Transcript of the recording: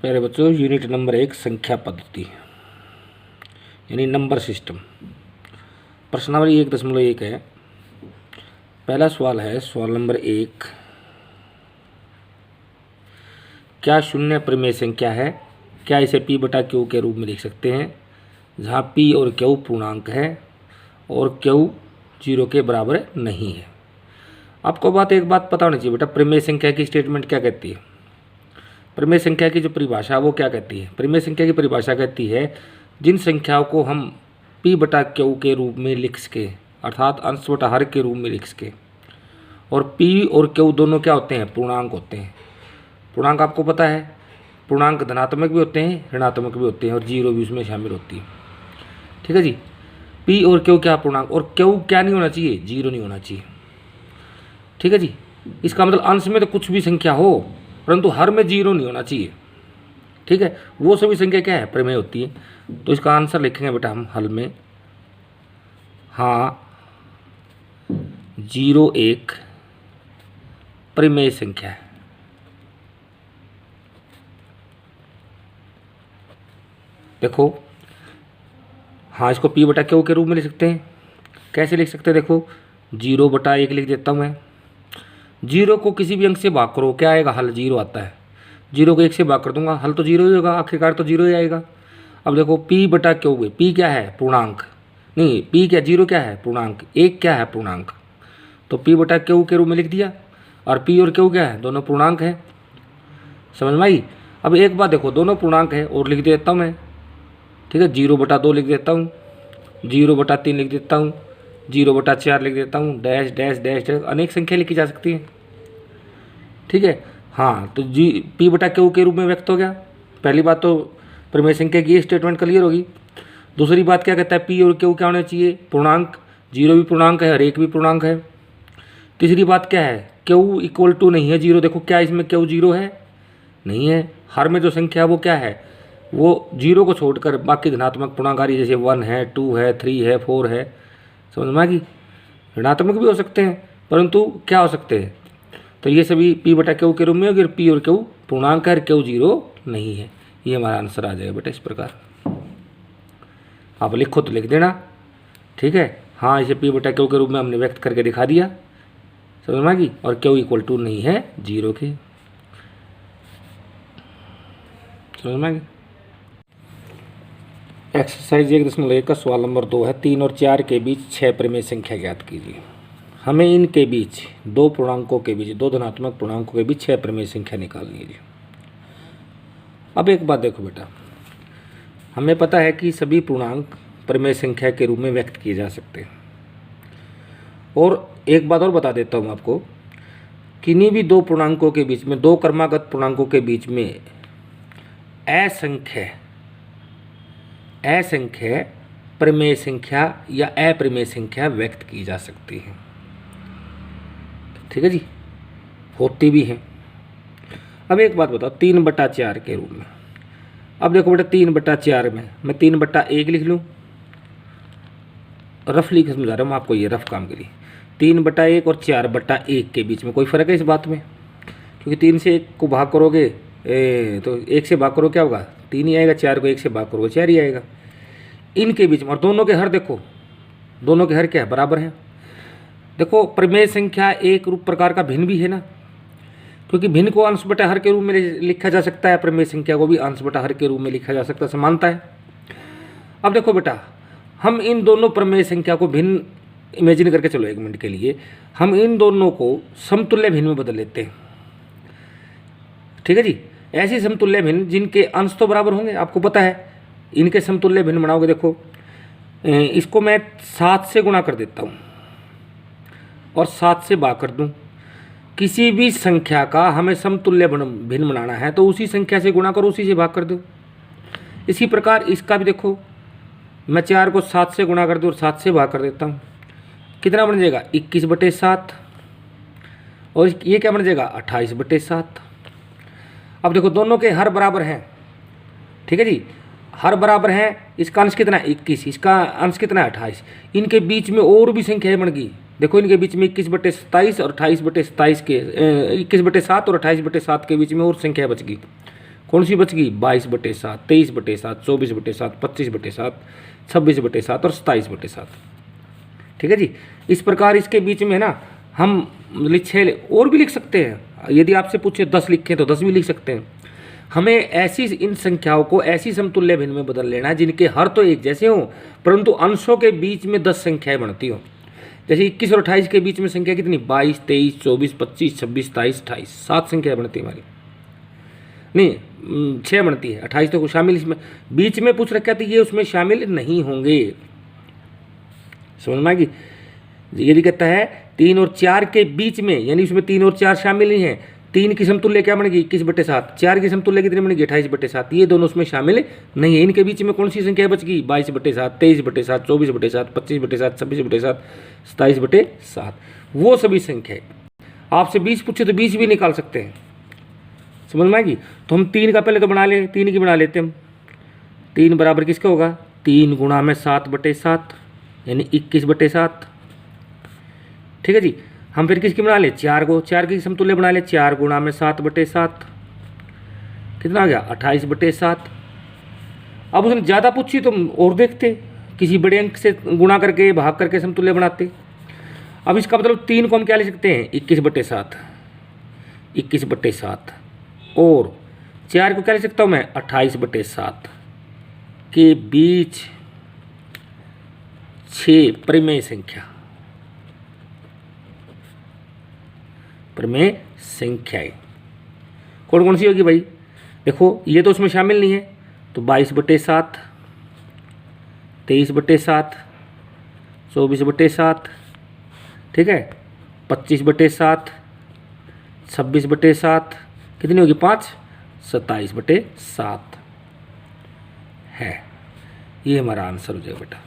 प्यारे बच्चों, unit number 1 संख्या पद्धति यानी नंबर सिस्टम। प्रश्नावली 1.1 है। पहला सवाल है, सवाल नंबर 1, क्या शून्य परिमेय संख्या है? क्या इसे p बटा क्यू के रूप में लिख सकते हैं, जहाँ p और q पूर्णांक है और q 0 के बराबर नहीं है। आपको एक बात पता होनी चाहिए बेटा, परिमेय संख्या की स्टेटमेंट क्या कहती है? परिमेय संख्या की जो परिभाषा वो क्या कहती है? परिमेय संख्या की परिभाषा कहती है जिन संख्याओं को हम p बटा क्यू के रूप में लिख सके, अर्थात अंश बटा हर के रूप में लिख सके, और p और q दोनों क्या होते हैं? पूर्णांक होते हैं। पूर्णांक आपको पता है, पूर्णांक धनात्मक भी होते हैं, ऋणात्मक भी होते हैं, और जीरो भी उसमें शामिल होती है। ठीक है जी। p और q क्या पूर्णांक, और q क्या नहीं होना चाहिए? जीरो नहीं होना चाहिए। ठीक है जी। इसका मतलब अंश में तो कुछ भी संख्या हो, परंतु हर में जीरो नहीं होना चाहिए। ठीक है, वो सभी संख्या क्या है? परिमेय होती है। तो इसका आंसर लिखेंगे बेटा हम हल में, हाँ 0 एक परिमेय संख्या है। देखो, हाँ इसको p बटा क्यू के रूप में लिख सकते हैं। कैसे लिख सकते हैं? देखो 0 बटा 1 लिख देता हूँ मैं। 0 को किसी भी अंक से भाग करो, क्या आएगा? हल 0 आता है। 0 को 1 से भाग कर दूंगा, हल तो 0 ही होगा, आखिरकार तो 0 ही आएगा। अब देखो p बटा क्यू है, p क्या है? पूर्णांक। नहीं, p क्या? 0 क्या है? पूर्णांक। 1 क्या है? पूर्णांक। तो p बटा क्यू के रूप में लिख दिया, और p और q क्या है? दोनों पूर्णांक है। समझ में आई? अब एक बात देखो, दोनों पूर्णांक है और लिख देता हूँ मैं। ठीक है, 0 बटा 2 लिख देता हूँ, 0 बटा 3 लिख देता हूँ, 0 बटा 4 लिख देता हूँ, डैश डैश डैश डैश, अनेक संख्या लिखी जा सकती है। ठीक है, हाँ तो p बटा क्यू के रूप में व्यक्त हो गया। पहली बात तो परिमेय संख्या की ये स्टेटमेंट क्लियर होगी। दूसरी बात क्या कहता है? p और q क्या होना चाहिए? पूर्णांक। 0 भी पूर्णांक है और 1 भी पूर्णांक है। तीसरी बात क्या है? q इक्वल टू नहीं है 0। देखो क्या इसमें q 0 है? नहीं है। हर में जो संख्या है वो क्या है? वो 0 को छोड़कर बाकी धनात्मक पूर्णांक आ रही है, जैसे 1 है, 2 है, 3 है, 4 है। समझ में आ गई? ऋणात्मक भी हो सकते हैं, परंतु क्या हो सकते हैं? तो ये सभी p बटा क्यू के रूप में होगी, p और q पूर्णांक है और q 0 नहीं है। ये हमारा आंसर आ जाएगा बेटा इस प्रकार। आप लिखो तो लिख देना। ठीक है, हाँ इसे p बटा क्यू के रूप में हमने व्यक्त करके दिखा दिया। समझ में आ गई? और q इक्वल टू नहीं है 0 के। समझ में आ गई? एक्सरसाइज 1.1 का सवाल नंबर 2 है, 3 और 4 के बीच 6 परिमेय संख्या ज्ञात कीजिए। हमें इनके बीच दो पूर्णांकों के बीच, दो धनात्मक पूर्णांकों के बीच 6 परिमेय संख्या निकालनी है। अब एक बात देखो बेटा, हमें पता है कि सभी पूर्णांक परिमेय संख्या के रूप में व्यक्त किए जा सकते हैं। और एक बात और बता देता हूँ आपको, किन्हीं भी दो पूर्णांकों के बीच में, दो क्रमागत पूर्णांकों के बीच में असंख्य परिमेय संख्या या अपरिमेय संख्या व्यक्त की जा सकती है। ठीक है जी, होती भी है। अब एक बात बताओ, 3 बटा 4 के रूप में। अब देखो बेटा, 3 बटा 4 में मैं 3 बटा 1 लिख लूँ, रफली समझा रहा हूँ मैं आपको, ये रफ काम के लिए। 3 बटा 1 और 4 बटा 1 के बीच में कोई फ़र्क है इस बात में? क्योंकि 3 से 1 को भाग करोगे तो 1 से भाग करो क्या होगा? 3 ही आएगा। 4 को 1 से भाग करोगे 4 ही आएगा। इनके बीच में, और दोनों के हर देखो, दोनों के हर क्या है? बराबर है। देखो परिमेय संख्या एक रूप प्रकार का भिन्न भी है ना, क्योंकि भिन्न को अंश बटा हर के रूप में लिखा जा सकता है, परिमेय संख्या को भी अंश बटा हर के रूप में लिखा जा सकता है, समानता है। अब देखो बेटा, हम इन दोनों परिमेय संख्या को भिन्न इमेजिन करके चलो एक मिनट के लिए, हम इन दोनों को समतुल्य भिन्न में बदल लेते हैं। ठीक है जी, ऐसी समतुल्य भिन्न जिनके अंश तो बराबर होंगे, आपको पता है। इनके समतुल्य भिन्न बनाओगे, देखो इसको मैं 7 से गुणा कर देता हूँ और 7 से भाग कर दूँ। किसी भी संख्या का हमें समतुल्य भिन्न बनाना है तो उसी संख्या से गुणा करो, उसी से भाग कर दो। इसी प्रकार इसका भी देखो, मैं 4 को 7 से गुणा कर दूँ और 7 से भाग कर देता हूँ। कितना बन जाएगा? 21/7। और ये क्या बन जाएगा? 28/7। अब देखो दोनों के हर बराबर हैं। ठीक है जी, हर बराबर हैं। इसका अंश कितना है? 21, इसका अंश कितना है? 28। इनके बीच में और भी संख्याएं बन गई। देखो इनके बीच में 21/27 और 28/27 के 21/7 और 28/7 के बीच में और संख्या बच गई। कौन सी बच गई? 22/7, 23/7, 24/7, 25/7, 26/7 और 27/7। ठीक है जी। इस प्रकार इसके बीच में ना हम 6 और भी लिख सकते हैं। यदि आपसे पूछे 10 लिखें तो 10 भी लिख सकते हैं। हमें ऐसी इन संख्याओं को ऐसी समतुल्य भिन्न में बदल लेना है जिनके हर तो एक जैसे हों परंतु अंशों के बीच में 10 संख्याएं बनती हों। जैसे 21 और 28 के बीच में संख्या कितनी? 22, 23, 24, 25, 26, 27, 28, 7 संख्याएं बनती है हमारी। नहीं 6 बनती है, 28 तो शामिल इसमें बीच में पूछ रखा, तो ये उसमें शामिल नहीं होंगे। समझ में आएगी? यदि कहता है 3 और 4 के बीच में, यानी उसमें 3 और 4 शामिल नहीं है, 3 की समतुल्य क्या बनेगी? 21/7, 4 की समतुल्य कितनी बनेगी? 28/7। ये दोनों उसमें शामिल नहीं है। इनके बीच में कौन सी संख्या बच गई? 22/7, 23/7, 24/7, 25/7, 26/7, 27/7। वो सभी संख्याएं। आपसे 20 पूछे तो 20 भी निकाल सकते हैं। समझ में आएगी? तो हम 3 का पहले तो बना ले, 3 की बना लेते हैं हम। 3 बराबर किसका होगा? 3 गुणा में 7/7 यानी 21/7। ठीक है जी। हम फिर किसकी बना ले? 4 को, 4 की समतुल्य बना ले। 4 गुणा में 7/7 कितना आ गया? 28/7। अब उसने ज़्यादा पूछी तो और देखते, किसी बड़े अंक से गुणा करके भाग करके समतुल्य बनाते। अब इसका मतलब 3 को हम क्या ले सकते हैं? 21/7, 21/7 और 4 को क्या ले सकता हूँ मैं? 28/7 के बीच 6 परिमेय संख्या, परिमेय संख्याएं कौन कौन सी होगी भाई? देखो ये तो उसमें शामिल नहीं है, तो 22/7, 23/7, 24/7, ठीक है, 25/7, 26/7, कितनी होगी? 5, 27/7 है। ये हमारा आंसर हो जाएगा बेटा।